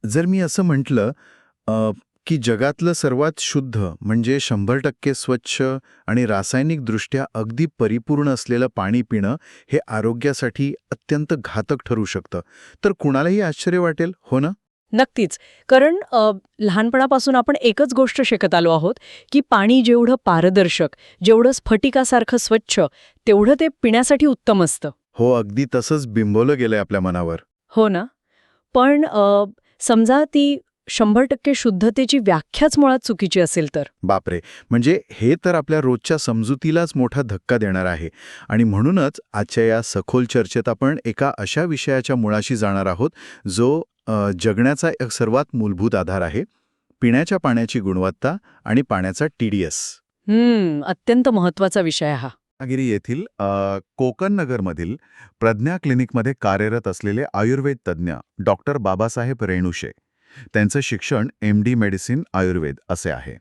जर मी असं म्हटलं की जगातलं सर्वात शुद्ध म्हणजे 100% स्वच्छ आणि रासायनिकदृष्ट्या अगदी परिपूर्ण असलेलं पाणी पिणं हे आरोग्यासाठी अत्यंत घातक ठरू शकतं, तर कुणालाही आश्चर्य वाटेल, हो ना? नक्कीच. कारण लहानपणापासून आपण एकच गोष्ट शिकत आलो आहोत, की पाणी जेवढं पारदर्शक, जेवढं स्फटिकासारखं स्वच्छ, तेवढं ते पिण्यासाठी उत्तम असतं. हो, अगदी तसंच बिंबवलं गेलंय आपल्या मनावर. हो ना? पण समजा ती 100% शुद्धतेची व्याख्याच मुळात चुकीची असेल तर? बापरे! म्हणजे हे तर आपल्या रोजच्या समजुतीलाच मोठा धक्का देणार आहे. आणि म्हणूनच आजच्या या सखोल चर्चेत आपण एका अशा विषयाच्या मुळाशी जाणार आहोत, जो जगण्याचा एक सर्वात मूलभूत आधार आहे, पिण्याच्या पाण्याची गुणवत्ता आणि पाण्याचा TDS. अत्यंत महत्वाचा विषय हा. रत्नागिरी येथील कोकण नगरमधील प्रज्ञा क्लिनिकमध्ये कार्यरत असलेले आयुर्वेद तज्ज्ञ डॉक्टर बाबासाहेब रेणुशे. त्यांचं शिक्षण MD मेडिसिन आयुर्वेद असे आहे.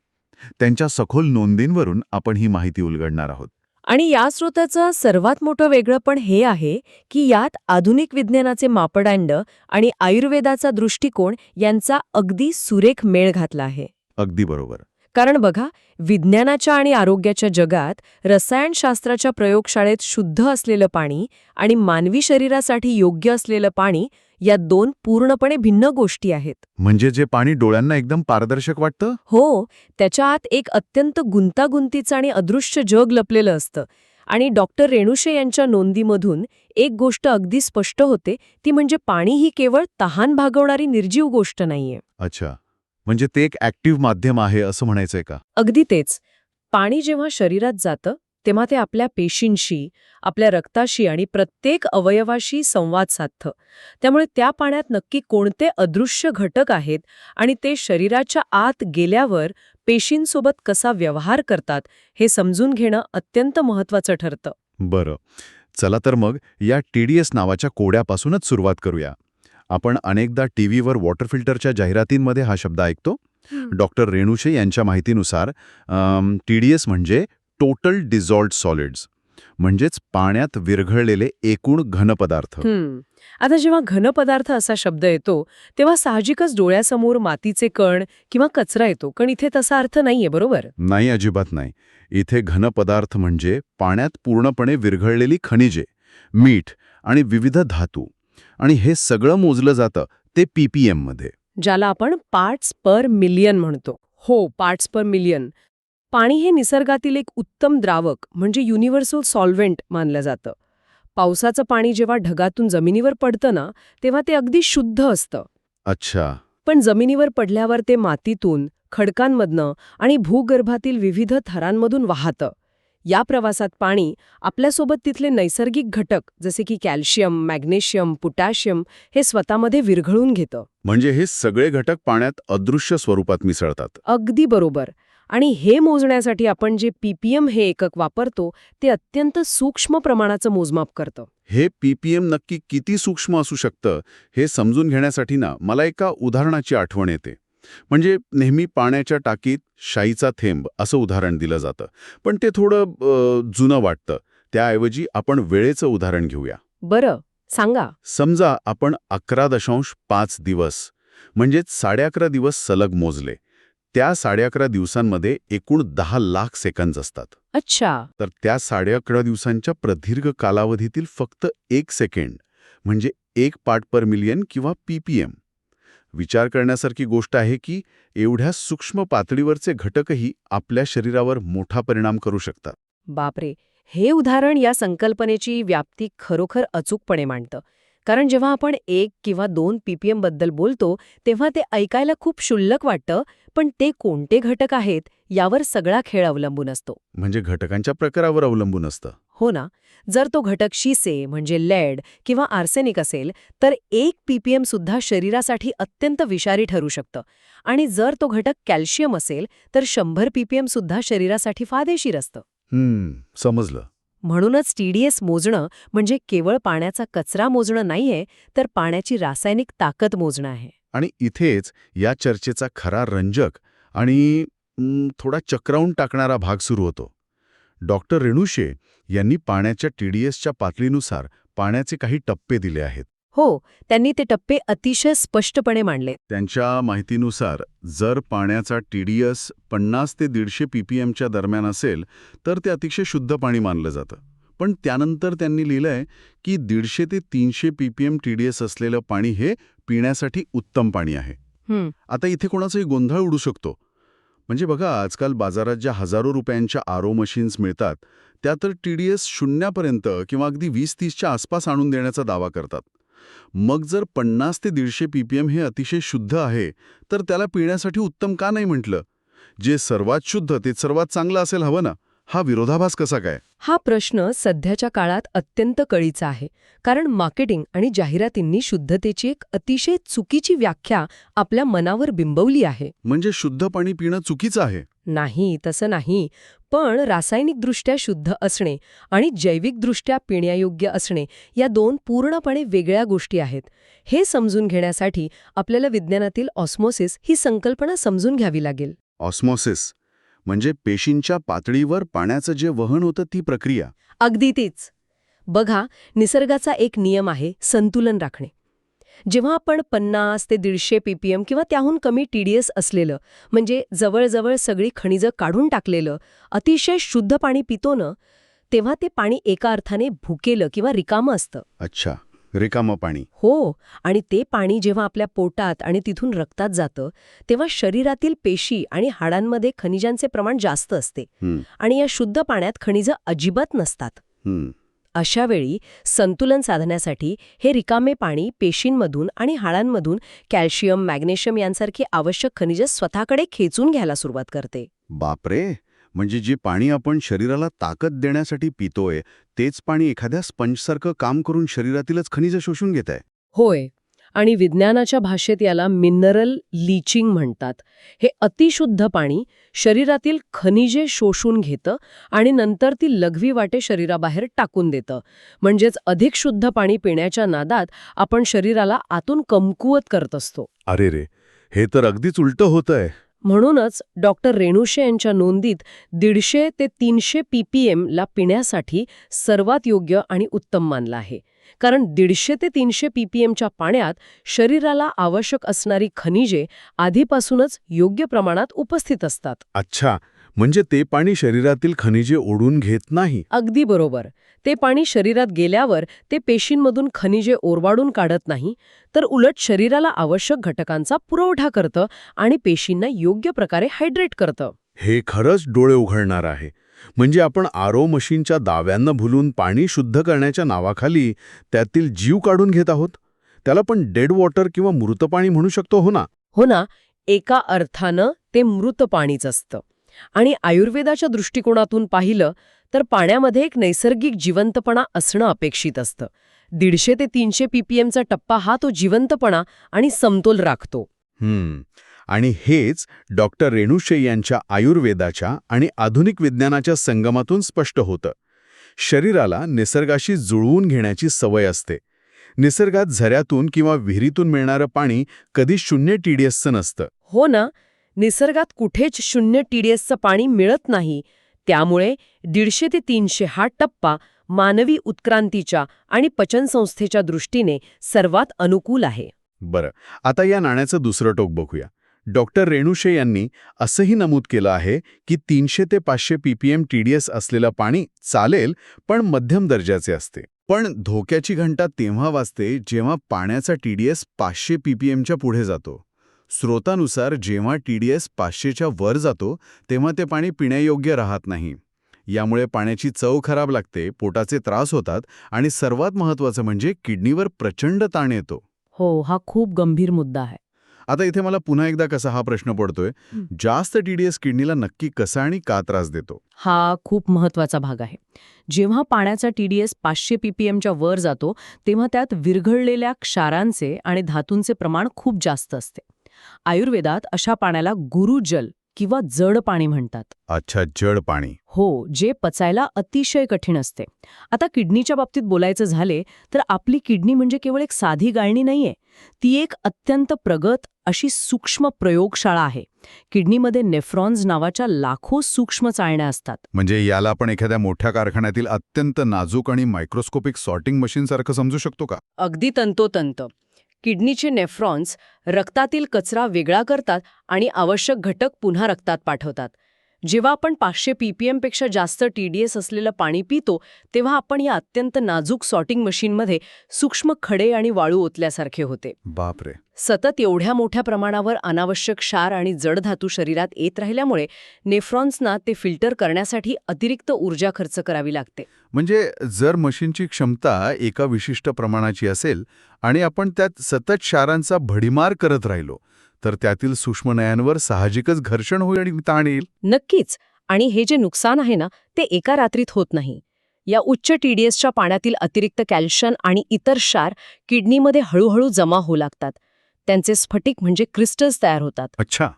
त्यांच्या सखोल नोंदींवरून आपण ही माहिती उलगडणार आहोत. आणि या स्रोताचं सर्वात मोठं वेगळंपण हे आहे की यात आधुनिक विज्ञानाचे मापदंड आणि आयुर्वेदाचा दृष्टिकोन यांचा अगदी सुरेख मेळ घातला आहे. अगदी बरोबर. कारण बघा, विज्ञानाच्या आणि आरोग्याच्या जगात रसायनशास्त्राच्या प्रयोगशाळेत शुद्ध असलेलं पाणी आणि मानवी शरीरासाठी योग्य असलेलं पाणी या दोन पूर्णपणे भिन्न गोष्टी आहेत. म्हणजे जे पाणी डोळ्यांना एकदम पारदर्शक वाटतं? हो, त्याच्या आत एक अत्यंत गुंतागुंतीचं आणि अदृश्य जग लपलेलं असतं. आणि डॉक्टर रेणुशे यांच्या नोंदीमधून एक गोष्ट अगदी स्पष्ट होते, ती म्हणजे पाणी ही केवळ तहान भागवणारी निर्जीव गोष्ट नाहीये. अच्छा. म्हणजे ते एक ॲक्टिव्ह माध्यम आहे असं म्हणायचंय का? अगदी तेच. पाणी जेव्हा शरीरात जातं, तेव्हा ते आपल्या पेशींशी, आपल्या रक्ताशी आणि प्रत्येक अवयवाशी संवाद साधतं. त्यामुळे त्या पाण्यात नक्की कोणते अदृश्य घटक आहेत आणि ते शरीराच्या आत गेल्यावर पेशींसोबत कसा व्यवहार करतात, हे समजून घेणं अत्यंत महत्त्वाचं ठरतं. बरं. चला तर मग या TDS नावाच्या कोड्यापासूनच सुरुवात करूया. आपण अनेकदा टीव्हीवर वॉटर फिल्टरच्या जाहिरातींमध्ये हा शब्द ऐकतो. डॉक्टर रेणुशे यांच्या माहितीनुसार TDS म्हणजे टोटल डिझॉल्व्ड सॉलिड्स, म्हणजेच पाण्यात विरघळलेले एकूण घनपदार्थ. आता जेव्हा घनपदार्थ असा शब्द येतो, तेव्हा साहजिकच डोळ्यासमोर मातीचे कण किंवा कचरा येतो. पण इथे तसा अर्थ नाहीये, बरोबर? नाही, अजिबात नाही. इथे घनपदार्थ म्हणजे पाण्यात पूर्णपणे विरघळलेली खनिजे, मीठ आणि विविध धातू. आणि हे सगळं मोजलं जातं ते PPM मध्ये. ज्याला आपण पार्ट्स पर मिलियन म्हणतो. हो, पार्ट्स पर मिलियन. पाणी हे निसर्गातील एक उत्तम द्रावक म्हणजे युनिव्हर्सल सॉल्व्हेंट मानलं जातं. पावसाचं पाणी जेव्हा ढगातून जमिनीवर पडतं ना, तेव्हा ते अगदी शुद्ध असतं. अच्छा. पण जमिनीवर पडल्यावर ते मातीतून, खडकांमधनं आणि भूगर्भातील विविध थरांमधून वाहतं. या प्रवासात पाणी आपल्यासोबत तिथले नैसर्गिक घटक जसे की कॅल्शियम, मॅग्नेशियम, पोटॅशियम हे स्वतःमध्ये विरघळून घेतं. म्हणजे हे सगळे घटक पाण्यात अदृश्य स्वरूपात मिसळतात. अगदी बरोबर. आणि हे मोजण्यासाठी आपण जे PPM हे एकक वापरतो, ते अत्यंत सूक्ष्म प्रमाणाचं मोजमाप करतं. हे PPM नक्की किती सूक्ष्म असू शकतं हे समजून घेण्यासाठी ना मला एका उदाहरणाची आठवण येते. म्हणजे नेहमी पाण्याच्या टाकीत शाईचा थेंब असं उदाहरण दिलं जातं, पण ते थोडं जुनं वाटतं. त्याऐवजी आपण वेळेचं उदाहरण घेऊया. बरं, सांगा. समजा आपण 11.5 दिवस म्हणजेच 11.5 दिवस सलग मोजले. त्या 11.5 दिवसांमध्ये एकूण 10 लाख सेकंद असतात. अच्छा. तर त्या 11.5 दिवसांच्या प्रदीर्घ कालावधीतील फक्त 1 सेकंड म्हणजे 1 पार्ट पर मिलियन किंवा PPM. विचार करण्यासारखी गोष्ट आहे की एवढ्या सूक्ष्म पातळीवरचे घटकही आपल्या शरीरावर मोठा परिणाम करू शकतात. बापरे, हे उदाहरण या संकल्पनेची व्याप्ती खरोखर अचूकपणे मांडतं. कारण जेव्हा आपण 1 किंवा 2 PPM बद्दल बोलतो, तेव्हा ते ऐकायला खूप क्षुल्लक वाटतं, पण ते कोणते घटक आहेत यावर सगळा खेळ अवलंबून असतो. म्हणजे घटकांच्या प्रकारावर अवलंबून असतं. हो ना. जर तो घटक शिसे म्हणजे लेड किंवा आर्सेनिक असेल, तर 1 PPM सुद्धा शरीरासाठी अत्यंत विषारी ठरू शकतं. आणि जर तो घटक कॅल्शियम असेल, तर 100 PPM सुद्धा शरीरासाठी फायदेशीर असतं. समजलं. म्हणूनच TDS मोजणं म्हणजे केवळ पाण्याचा कचरा मोजणं नाहीये, तर पाण्याची रासायनिक ताकद मोजणं आहे. आणि इथेच या चर्चेचा खरा रंजक आणि थोडा चक्रावून टाकणारा भाग सुरू होतो. डॉक्टर रेणुशे यांनी पाण्याच्या TDSच्या पातळीनुसार पाण्याचे काही टप्पे दिले आहेत. हो, त्यांनी ते टप्पे अतिशय स्पष्टपणे मांडले. त्यांच्या माहितीनुसार जर पाण्याचा TDS 50 ते 150 ppmच्या दरम्यान असेल तर ते अतिशय शुद्ध पाणी मानलं जातं. पण त्यानंतर त्यांनी लिहिलंय की 150 ते 300 ppm TDS असलेलं पाणी हे पिण्यासाठी उत्तम पाणी आहे. आता इथे कोणाचाही गोंधळ उडू शकतो. म्हणजे बघा, आजकाल बाजारात ज्या हजारो रुपयांच्या RO मशीन्स मिळतात त्या तर TDS शून्यापर्यंत किंवा अगदी 20-30च्या आसपास आणून देण्याचा दावा करतात. मग जर 50 ते 150 ppm हे अतिशय शुद्ध आहे तर त्याला पिण्यासाठी उत्तम का नाही म्हटलं? जे सर्वात शुद्ध ते सर्वात चांगलं असेल हवं ना? हा विरोधाभास कसा काय? हा प्रश्न सध्याच्या काळात अत्यंत कळीचा आहे, कारण मार्केटिंग आणि जाहिरातींनी शुद्धतेची एक अतिशय चुकीची व्याख्या आपल्या मनावर बिंबवली आहे. म्हणजे शुद्ध पाणी पिणं चुकीचं आहे? नाही, तसं नाही. पण रासायनिकदृष्ट्या शुद्ध असणे आणि जैविकदृष्ट्या पिण्यायोग्य असणे या दोन पूर्णपणे वेगळ्या गोष्टी आहेत. हे समजून घेण्यासाठी आपल्याला विज्ञानातील ऑस्मोसिस ही संकल्पना समजून घ्यावी लागेल. ऑस्मॉसिस म्हणजे पेशींच्या पातळीवर पाण्याचं जे वहन होतं ती प्रक्रिया. अगदी तीच. बघा, निसर्गाचा एक नियम आहे संतुलन राखणे. जेव्हा आपण 50 ते 150 ppm किंवा त्याहून कमी TDS असलेलं, म्हणजे जवळजवळ सगळी खनिजं काढून टाकलेलं अतिशय शुद्ध पाणी पितो ना, तेव्हा ते पाणी एका अर्थाने भुकेलं किंवा रिकामं असतं. अच्छा, रिकामं पाणी. हो, आणि ते पाणी जेव्हा आपल्या पोटात आणि तिथून रक्तात जातं तेव्हा शरीरातील पेशी आणि हाडांमध्ये खनिजांचे प्रमाण जास्त असते आणि या शुद्ध पाण्यात खनिजं अजिबात नसतात. अशा वेळी संतुलन साधण्यासाठी हे रिकामे पाणी पेशींमधून आणि हाडांमधून कॅल्शियम, मॅग्नेशियम यांसारखी आवश्यक खनिजं स्वतःकडे खेचून घ्यायला सुरुवात करते. बापरे, म्हणजे जे पाणी आपण शरीराला ताकद देण्यासाठी पितोय तेच पाणी एखाद्या स्पंजसारखं काम करून शरीरातीलच खनिजं शोषून घेत आहे. होय, आणि विज्ञानाच्या भाषेत याला मिनरल लीचिंग म्हणतात. हे अतिशुद्ध पाणी शरीरातील खनिजे शोषून घेतं आणि नंतर ती लघवी वाटे शरीराबाहेर टाकून देतं. म्हणजेच अधिक शुद्ध पाणी पिण्याच्या नादात आपण शरीराला आतून कमकुवत करत असतो. अरे रे, हे तर अगदीच उलटं होतंय. म्हणूनच डॉक्टर रेणुशे यांच्या नोंदीत 150 ते 300 ppm ला पिण्यासाठी सर्वात योग्य आणि उत्तम मानलं आहे. कारण 150 ते 300 ppmच्या पाण्यात शरीराला आवश्यक असणारी खनिजे आधीपासूनच योग्य प्रमाणात उपस्थित असतात. अच्छा, म्हणजे ते पाणी शरीरातील खनिजे ओढून घेत नाही. अगदी बरोबर. ते पाणी शरीरात गेल्यावर ते पेशींमधून खनिजे ओरबाडून काढत नाही, तर उलट शरीराला आवश्यक घटकांचा पुरवठा करतं आणि पेशींना योग्य प्रकारे हायड्रेट करतं. हे खरंच डोळे उघडणार आहे. म्हणजे आपण RO मशीनच्या दाव्यांना भुलून पाणी शुद्ध करण्याच्या नावाखाली त्यातील जीव काढून घेत आहोत. त्याला पण डेड वॉटर किंवा मृत पाणी म्हणू शकतो, हो ना? हो ना, एका अर्थानं ते मृत पाणीच असतं. आणि आयुर्वेदाच्या दृष्टिकोनातून पाहिलं तर पाण्यामध्ये एक नैसर्गिक जिवंतपणा असणं अपेक्षित असतं. 150 ते 300 ppmचा टप्पा हा तो जिवंतपणा आणि समतोल राखतो. आणि हेच डॉक्टर रेणुशे यांच्या आयुर्वेदाच्या आणि आधुनिक विज्ञानाच्या संगमातून स्पष्ट होतं. शरीराला निसर्गाशी जुळवून घेण्याची सवय असते. निसर्गात झऱ्यातून किंवा विहिरीतून मिळणारं पाणी कधी 0 TDSचं नसतं. हो ना, निसर्गात कुठेच 0 TDSचं पाणी मिळत नाही. त्यामुळे 150 ते 300 हा टप्पा मानवी उत्क्रांतीच्या आणि पचनसंस्थेच्या दृष्टीने सर्वात अनुकूल आहे. बरं, आता या नाण्याचं दुसरं टोक बघूया. डॉक्टर रेणुशे यांनी असंही नमूद केलं आहे की 300 ते 500 ppm TDS असलेलं पाणी चालेल, पण मध्यम दर्जाचे असते. पण धोक्याची घंटा तेव्हा वाजते जेव्हा पाण्याचा TDS 500 ppmच्या पुढे जातो. स्रोतानुसार जेव्हा TDS 500च्या वर जातो तेव्हा ते पाणी पिण्यायोग्य राहत नाही. यामुळे पाण्याची चव खराब लागते, पोटाचे त्रास होतात आणि सर्वात महत्त्वाचं म्हणजे किडनीवर प्रचंड ताण येतो. हो, हा खूप गंभीर मुद्दा आहे. आता इथे मला पुन्हा एकदा कसा हा प्रश्न पडतोय, जास्त TDS किडनीला नक्की कसा आणि का त्रास देतो? हा खूप महत्वाचा भाग आहे. जेव्हा पाण्याचा TDS 500 ppmच्या वर जातो तेव्हा त्यात विरघळलेल्या क्षारांचे आणि धातूंचे प्रमाण खूप जास्त असते. आयुर्वेदात अशा पाण्याला गुरुजल किंवा जड पाणी म्हणतात. अच्छा, जड पाणी. हो, जे पचायला अतिशय कठीण असते. आता किडनीच्या बाबतीत बोलायचं झाले तर आपली किडनी म्हणजे केवळ एक साधी गाळणी नाहीये. ती एक अत्यंत प्रगत अशी सूक्ष्म प्रयोगशाळा आहे. किडनीमध्ये नेफ्रॉन्स नावाच्या लाखो सूक्ष्म चाळण्या असतात. म्हणजे याला आपण एखाद्या मोठ्या कारखान्यातील अत्यंत नाजूक आणि मायक्रोस्कोपिक सॉर्टिंग मशीनसारखं समजू शकतो का? अगदी तंतोतंत. किडनीचे नेफ्रॉन्स रक्तातील कचरा वेगळा करतात आणि आवश्यक घटक पुन्हा रक्तात पाठवतात. जेव्हा आपण 500 ppm पेक्षा जास्त TDS असलेलं पाणी पितो तेव्हा आपण या अत्यंत नाजूक सॉर्टिंग मशीनमध्ये सूक्ष्म खडे आणि वाळू ओतल्यासारखे होते. बापरे. सतत एवढ्या मोठ्या प्रमाणावर अनावश्यक क्षार आणि जड धातू शरीरात येत राहिल्यामुळे नेफ्रॉन्सना ते फिल्टर करण्यासाठी अतिरिक्त ऊर्जा खर्च करावी लागते. म्हणजे जर मशीनची क्षमता एका विशिष्ट प्रमाणाची असेल आणि आपण त्यात सतत क्षारांचा भडीमार करत राहिलो तर त्यातील सूक्ष्मनयांवर साहजिकच घर्षण होईल आणि ताण येईल. नक्कीच. आणि हे जे नुकसान आहे ना ते एका रात्रीत होत नाही. या उच्च TDSच्या पाण्यातील अतिरिक्त कॅल्शियम आणि इतर क्षार किडनीमध्ये हळूहळू जमा होऊ लागतात. त्यांचे स्फटिक म्हणजे क्रिस्टल्स तयार होतात. अच्छा,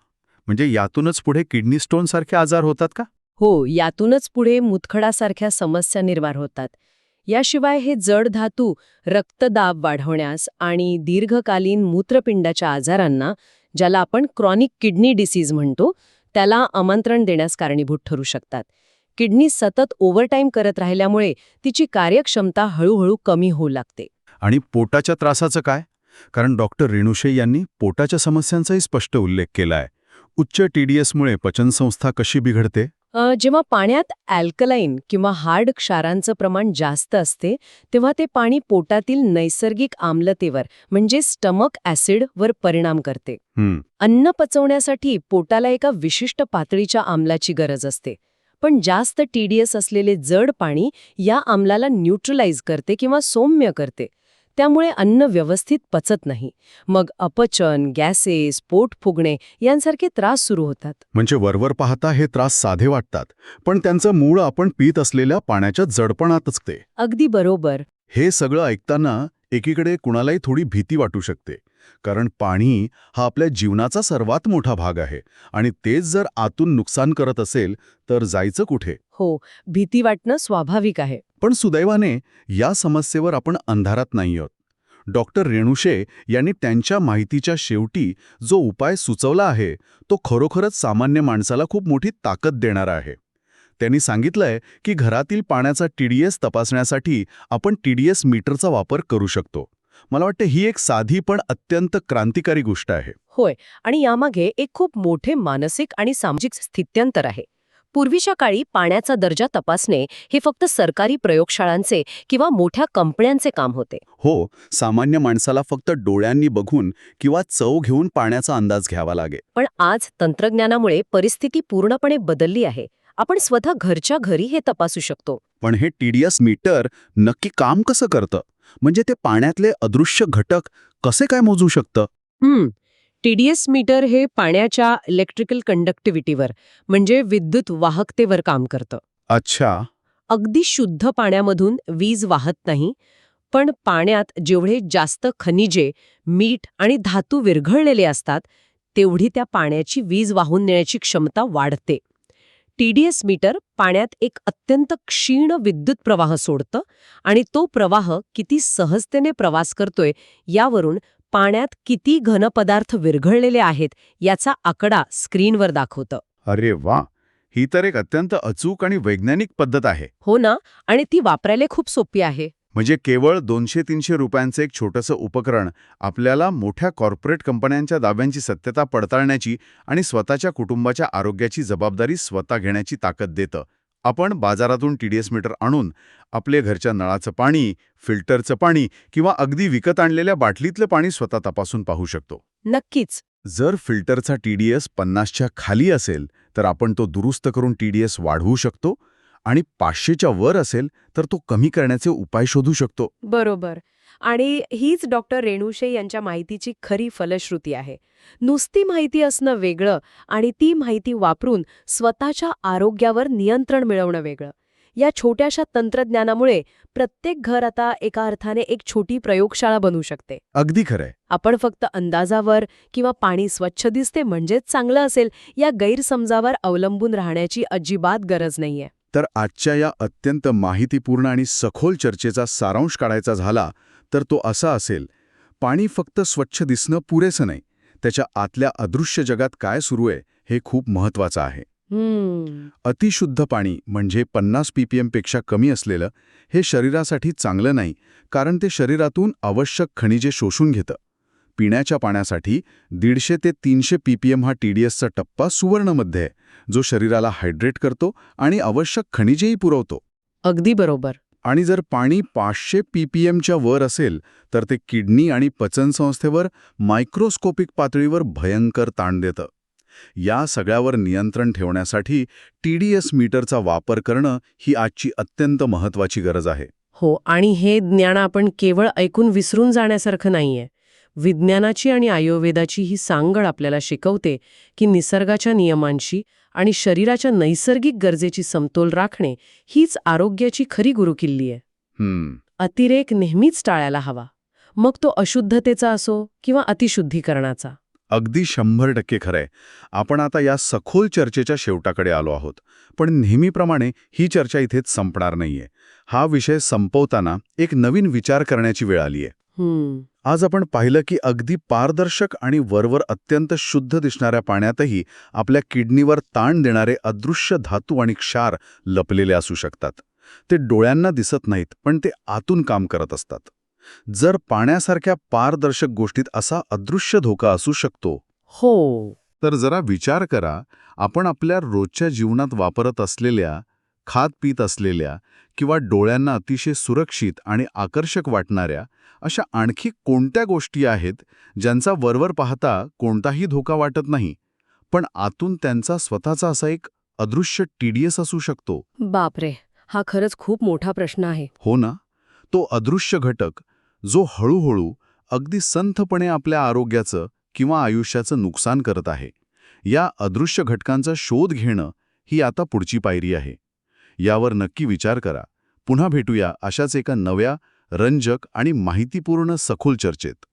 म्हणजे यातूनच पुढे किडनी स्टोन सारखे आजार होतात का? हो, यातूनच पुढे मुतखडासारख्या समस्या निर्माण होतात. याशिवाय हे जड धातू रक्तदाब वाढवण्यास आणि दीर्घकालीन मूत्रपिंडाच्या आजारांना, ज्याला आपण क्रॉनिक किडनी डिसीज म्हणतो, त्याला आमंत्रण देण्यास कारणीभूत ठरू शकतात. किडनी सतत ओव्हरटाईम करत राहिल्यामुळे तिची कार्यक्षमता हळूहळू कमी होऊ लागते. आणि पोटाच्या त्रासाचं काय? कारण डॉक्टर रेणुशे यांनी पोटाच्या समस्यांचाही स्पष्ट उल्लेख केलाय. उच्च TDSमुळे पचनसंस्था कशी बिघडते? जेव्हा पाण्यात अल्कलाईन किंवा हार्ड क्षारांचं प्रमाण जास्त असते तेव्हा ते पाणी पोटातील नैसर्गिक आम्लतेवर म्हणजे स्टमक ॲसिडवर परिणाम करते. अन्न पचवण्यासाठी पोटाला एका विशिष्ट पातळीच्या आम्लाची गरज असते. पण जास्त TDS असलेले जड पाणी या आम्लाला न्यूट्रलाइज करते किंवा सौम्य करते. त्यामुळे अन्न व्यवस्थित पचत नाही. मग अपचन, गॅसेस, पोट फुगणे यांसारखे त्रास सुरू होतात. म्हणजे वरवर पाहता हे त्रास साधे वाटतात, पण त्यांचं मूळ आपण पीत असलेल्या पाण्याच्या जडपणात असते. अगदी बरोबर. हे सगळं ऐकताना एकीकडे कुणालाही थोडी भीती वाटू शकते, कारण पाणी हा आपल्या जीवनाचा सर्वात मोठा भाग आहे आणि तेच जर आतून नुकसान करत असेल तर जायचं कुठे? हो, भीती वाटणं स्वाभाविक आहे. पण सुदैवाने या समस्येवर आपण अंधारात नाही आहोत. डॉक्टर रेणुशे यांनी त्यांच्या माहितीच्या शेवटी जो उपाय सुचवला आहे तो खरोखरच सामान्य माणसाला खूप मोठी ताकद देणारा आहे. त्यांनी सांगितलंय की घरातील पाण्याचा TDS तपासण्यासाठी आपण TDS मीटरचा वापर करू शकतो. मला वाटतं ही एक साधी पण अत्यंत क्रांतिकारी गोष्ट आहे. होय, आणि यामागे एक खूप मोठे मानसिक आणि सामाजिक स्थित्यंतर आहे. पूर्वीच्या काळी पाण्याचा दर्जा तपासणे हे फक्त सरकारी प्रयोगशाळांचे किंवा मोठ्या कंपन्यांचे काम होते. हो, सामान्य माणसाला फक्त डोळ्यांनी बघून किंवा चव घेऊन पाण्याचा अंदाज घ्यावा लागे. पण आज तंत्रज्ञानामुळे परिस्थिती पूर्णपणे बदलली आहे. आपण स्वतः घरच्या घरी हे तपासू शकतो. पण हे TDS मीटर नक्की काम कसं करतं? म्हणजे ते पाण्यातले अदृश्य घटक कसे काय मोजू शकतं? TDS मीटर हे पाण्याच्या इलेक्ट्रिकल कंडक्टिव्हिटीवर म्हणजे विद्युत वाहकतेवर काम करतं. अच्छा. अगदी शुद्ध पाण्यामधून वीज वाहत नाही, पण पाण्यात जेवढे जास्त खनिजे, मीठ आणि धातू विरघळलेले असतात तेवढी त्या पाण्याची वीज वाहून नेण्याची क्षमता वाढते. TDS मीटर पाण्यात एक अत्यंत क्षीण विद्युत प्रवाह सोडतं आणि तो प्रवाह किती सहजतेने प्रवास करतोय यावरून पाण्यात किती घनपदार्थ विरघळलेले आहेत याचा आकडा स्क्रीनवर दाखवतं. अरे वा, ही तर एक अत्यंत अचूक आणि वैज्ञानिक पद्धत आहे. हो ना, आणि ती वापरायला खूप सोपी आहे. म्हणजे केवळ 200-300 रुपयांचं एक छोटंसं उपकरण आपल्याला मोठ्या कॉर्पोरेट कंपन्यांच्या दाव्यांची सत्यता पडताळण्याची आणि स्वतःच्या कुटुंबाच्या आरोग्याची जबाबदारी स्वतः घेण्याची ताकद देतं. आपण बाजारातून TDS मीटर आणून आपल्या घरच्या नळाचं पाणी, फिल्टरचं पाणी किंवा अगदी विकत आणलेल्या बाटलीतलं पाणी स्वतः तपासून पाहू शकतो. नक्कीच. जर फिल्टरचा TDS 50च्या खाली असेल तर आपण तो दुरुस्त करून TDS वाढवू शकतो आणि 500च्या वर असेल तर तो कमी करण्याचे उपाय शोधू शकतो. बरोबर. आणि हीच डॉक्टर रेणुशे यांच्या माहितीची खरी फलश्रुती आहे. नुसती माहिती असणं वेगळं आणि ती माहिती वापरून स्वतःच्या आरोग्यावर नियंत्रण मिळवणं वेगळं. या छोट्याशा तंत्रज्ञानामुळे प्रत्येक घर आता एका अर्थाने एक छोटी प्रयोगशाळा बनू शकते. अगदी खरंय. आपण फक्त अंदाजावर किंवा पाणी स्वच्छ दिसते म्हणजेच चांगलं असेल या गैरसमजावर अवलंबून राहण्याची अजिबात गरज नाहीये. तर आजच्या या अत्यंत माहितीपूर्ण आणि सखोल चर्चेचा सारांश काढायचा झाला तर तो असा असेल, पाणी फक्त स्वच्छ दिसणं पुरेसं नाही, त्याच्या आतल्या अदृश्य जगात काय सुरू आहे हे खूप महत्वाचं आहे. अतिशुद्ध पाणी म्हणजे 50 ppm पेक्षा कमी असलेलं हे शरीरासाठी चांगलं नाही, कारण ते शरीरातून आवश्यक खनिजे शोषून घेतं. पिण्याच्या पाण्यासाठी 150 ते 300 ppm हा TDSचा टप्पा सुवर्णमध्ये आहे, जो शरीराला हायड्रेट करतो आणि आवश्यक खनिजेही पुरवतो. अगदी बरोबर. आणि जर पाणी 500 ppmच्या वर असेल तर ते किडनी आणि पचनसंस्थेवर मायक्रोस्कोपिक पातळीवर भयंकर ताण देतं. या सगळ्यावर नियंत्रण ठेवण्यासाठी TDS मीटरचा वापर करणं ही आजची अत्यंत महत्त्वाची गरज आहे. हो, आणि हे ज्ञान आपण केवळ ऐकून विसरून जाण्यासारखं नाहीये. विज्ञानाची आणि आयुर्वेदाची ही सांगड आपल्याला शिकवते की निसर्गाच्या नियमांशी आणि शरीराच्या नैसर्गिक गरजेची समतोल राखणे हीच आरोग्याची खरी गुरुकिल्ली आहे. अतिरेक नेहमीच टाळायला हवा, मग तो अशुद्धतेचा असो किंवा अतिशुद्धीकरणाचा. अगदी 100% खरंय. आपण आता या सखोल चर्चेच्या शेवटाकडे आलो आहोत. पण नेहमीप्रमाणे ही चर्चा इथेच संपणार नाहीये. हा विषय संपवताना एक नवीन विचार करण्याची वेळ आलीये. आज आपण पाहिलं की अगदी पारदर्शक आणि वरवर अत्यंत शुद्ध दिसणाऱ्या पाण्यातही आपल्या किडनीवर ताण देणारे अदृश्य धातू आणि क्षार लपलेले असू शकतात. ते डोळ्यांना दिसत नाहीत, पण ते आतून काम करत असतात. जर पाण्यासारख्या पारदर्शक गोष्टीत असा अदृश्य धोका असू शकतो, हो, तर जरा विचार करा, आपण आपल्या रोजच्या जीवनात वापरत असलेल्या, खात पीत असलेल्या किंवा डोळ्यांना अतिशय सुरक्षित आणि आकर्षक वाटणाऱ्या अशा आणखी कोणत्या गोष्टी आहेत ज्यांचा वरवर पाहता कोणताही धोका वाटत नाही, पण आतून त्यांचा स्वतःचा असा एक अदृश्य TDS असू शकतो. बापरे, हा खरंच खूप मोठा प्रश्न आहे. हो ना? तो अदृश्य घटक जो हळूहळू अगदी संथपणे आपल्या आरोग्याचं किंवा आयुष्याचं नुकसान करत आहे. या अदृश्य घटकांचा शोध घेणं ही आता पुढची पायरी आहे. यावर नक्की विचार करा. पुन्हा भेटूया अशाच एका नव्या, रंजक आणि माहितीपूर्ण सखोल चर्चेत.